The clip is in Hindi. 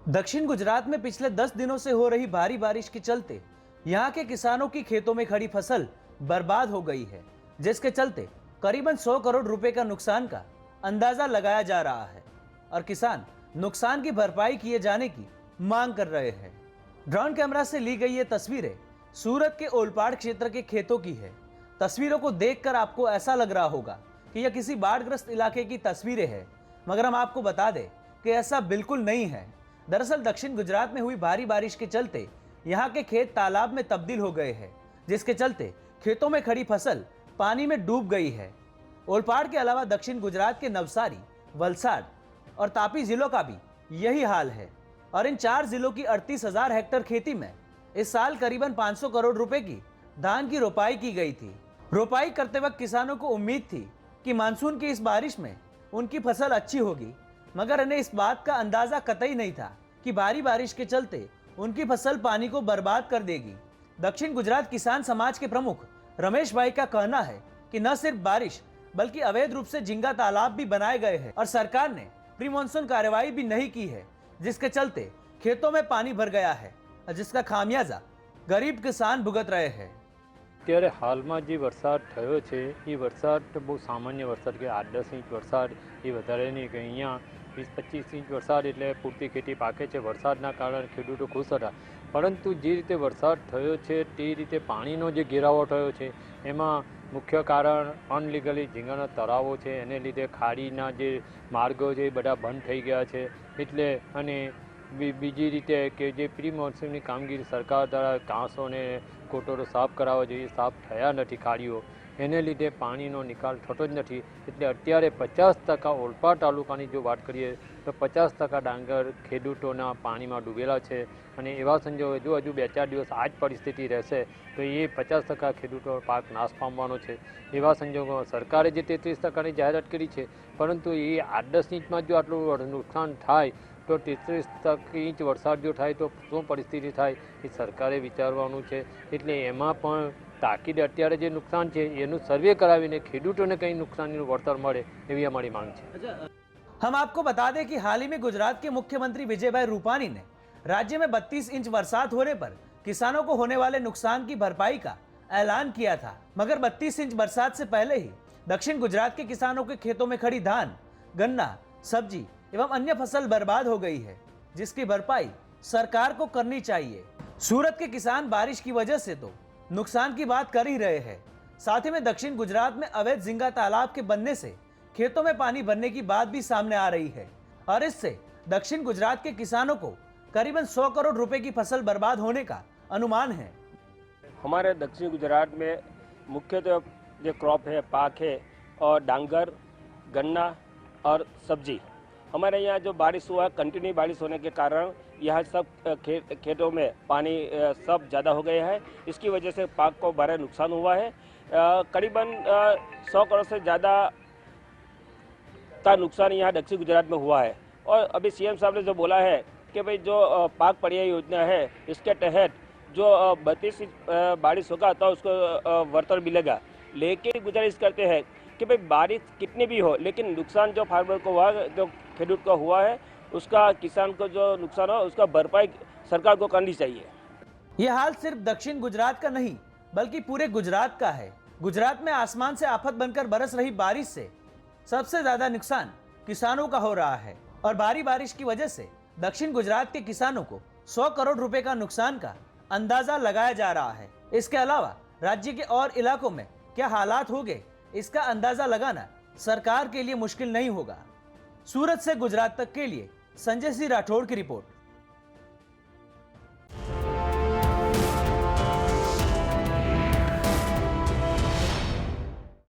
दक्षिण गुजरात में पिछले 10 दिनों से हो रही भारी बारिश के चलते यहाँ के किसानों की खेतों में खड़ी फसल बर्बाद हो गई है, जिसके चलते करीबन 100 करोड़ रुपए का नुकसान का अंदाजा लगाया जा रहा है और किसान नुकसान की भरपाई किए जाने की मांग कर रहे हैं। ड्रोन कैमरा से ली गई ये तस्वीरें सूरत के ओलपाड़ क्षेत्र के खेतों की है। तस्वीरों को देखकर आपको ऐसा लग रहा होगा कि यह किसी बाढ़ग्रस्त इलाके की तस्वीरें हैं, मगर हम आपको बता दें कि ऐसा बिल्कुल नहीं है। दरअसल दक्षिण गुजरात में हुई भारी बारिश के चलते यहाँ के खेत तालाब में तब्दील हो गए हैं, जिसके चलते खेतों में खड़ी फसल पानी में डूब गई है। ओलपाड़ के अलावा दक्षिण गुजरात के नवसारी, वलसाड और तापी जिलों का भी यही हाल है और इन 4 जिलों की 38,000 हेक्टेयर खेती में इस साल करीबन 500 करोड़ रुपए की धान की रोपाई की गई थी। रोपाई करते वक्त किसानों को उम्मीद थी कि मानसून की इस बारिश में उनकी फसल अच्छी होगी, मगर इन्हें इस बात का अंदाजा कतई नहीं था कि भारी बारिश के चलते उनकी फसल पानी को बर्बाद कर देगी। दक्षिण गुजरात किसान समाज के प्रमुख रमेश भाई का कहना है कि न सिर्फ बारिश बल्कि अवैध रूप से झींगा तालाब भी बनाए गए हैं और सरकार ने प्री मानसून कार्यवाही भी नहीं की है, जिसके चलते खेतों में पानी भर गया है, जिसका खामियाजा गरीब किसान भुगत रहे हैं। અત્યારે હાલમાં જે વરસાદ થયો છે એ વરસાદ બહુ સામાન્ય વરસાદ કે 8-10 ઇંચ વરસાદ એ વધારે નહીં કે અહીંયા 20-25 ઇંચ વરસાદ એટલે પૂરતી ખેતી પાકે છે। વરસાદના કારણે ખેડૂતો ખુશ હતા, પરંતુ જે રીતે વરસાદ થયો છે તે રીતે પાણીનો જે ઘેરાવો થયો છે એમાં મુખ્ય કારણ અનલીગલી ઝીંગાના તળાવો છે, એને લીધે ખાડીના જે માર્ગો છે એ બધા બંધ થઈ ગયા છે। એટલે અને બીજી રીતે કે જે પ્રી મોન્સૂનની કામગીરી સરકાર દ્વારા કાંસોને કોટરો સાફ કરાવવા જોઈએ, સાફ થયા નથી ખાડીઓ, એને લીધે પાણીનો નિકાલ થતો જ નથી। એટલે અત્યારે 50% ઓલપાડ તાલુકાની જો વાત કરીએ તો 50% ડાંગર ખેડૂતોના પાણીમાં ડૂબેલા છે અને એવા સંજોગો જો હજુ 2-4 દિવસ આ જ પરિસ્થિતિ રહેશે તો એ 50% ખેડૂતો પાક નાશ પામવાનો છે। એવા સંજોગો સરકારે જે 33%ની જાહેરાત કરી છે, પરંતુ એ 8-10 ઇંચમાં જો આટલું નુકસાન થાય તો 33 ઇંચ વરસાદ જો થાય તો શું પરિસ્થિતિ થાય એ સરકારે વિચારવાનું છે। એટલે એમાં પણ તાકીદે અત્યારે જે નુકસાન છે એનું સર્વે કરાવીને ખેડૂતોને કંઈ નુકસાનનું વળતર મળે એવી અમારી માંગ છે। हम आपको बता दें कि हाल ही में गुजरात के मुख्यमंत्री विजयभाई रूपानी ने राज्य में 32 इंच बरसात होने पर किसानों को होने वाले नुकसान की भरपाई का ऐलान किया था, मगर 32 इंच बरसात से पहले ही दक्षिण गुजरात के किसानों के खेतों में खड़ी धान, गन्ना, सब्जी एवं अन्य फसल बर्बाद हो गई है, जिसकी भरपाई सरकार को करनी चाहिए। सूरत के किसान बारिश की वजह से तो नुकसान की बात कर ही रहे हैं, साथ ही में दक्षिण गुजरात में अवैध झींगा तालाब के बनने से खेतों में पानी भरने की बात भी सामने आ रही है और इससे दक्षिण गुजरात के किसानों को करीबन 100 करोड़ रुपए की फसल बर्बाद होने का अनुमान है। हमारे दक्षिण गुजरात में मुख्यतः जो क्रॉप है, पाक है और डांगर, गन्ना और सब्जी। हमारे यहाँ जो बारिश हुआ, कंटिन्यू बारिश होने के कारण यहाँ सब खेतों में पानी सब ज़्यादा हो गया है। इसकी वजह से पाक को भारी नुकसान हुआ है। करीबन 100 करोड़ से ज़्यादा का नुकसान यहाँ दक्षिण गुजरात में हुआ है। और अभी सीएम साहब ने जो बोला है कि भाई जो पाक पर्याय योजना है इसके तहत जो 32 इंच बारिश होगा तो उसको वरतर मिलेगा, लेकिन गुजारिश करते हैं कि भाई बारिश कितनी भी हो लेकिन नुकसान जो फार्मर को हुआ, जो खेडूत को हुआ है, उसका किसान को जो नुकसान हो उसका भरपाई सरकार को करनी चाहिए। यह हाल सिर्फ दक्षिण गुजरात का नहीं बल्कि पूरे गुजरात का है। गुजरात में आसमान से आफत बनकर बरस रही बारिश से सबसे ज्यादा नुकसान किसानों का हो रहा है और भारी बारिश की वजह से दक्षिण गुजरात के किसानों को 100 करोड़ रुपए का नुकसान का अंदाजा लगाया जा रहा है। इसके अलावा राज्य के और इलाकों में क्या हालात होंगे इसका अंदाजा लगाना सरकार के लिए मुश्किल नहीं होगा। सूरत से गुजरात तक के लिए संजय सिंह राठौड़ की रिपोर्ट।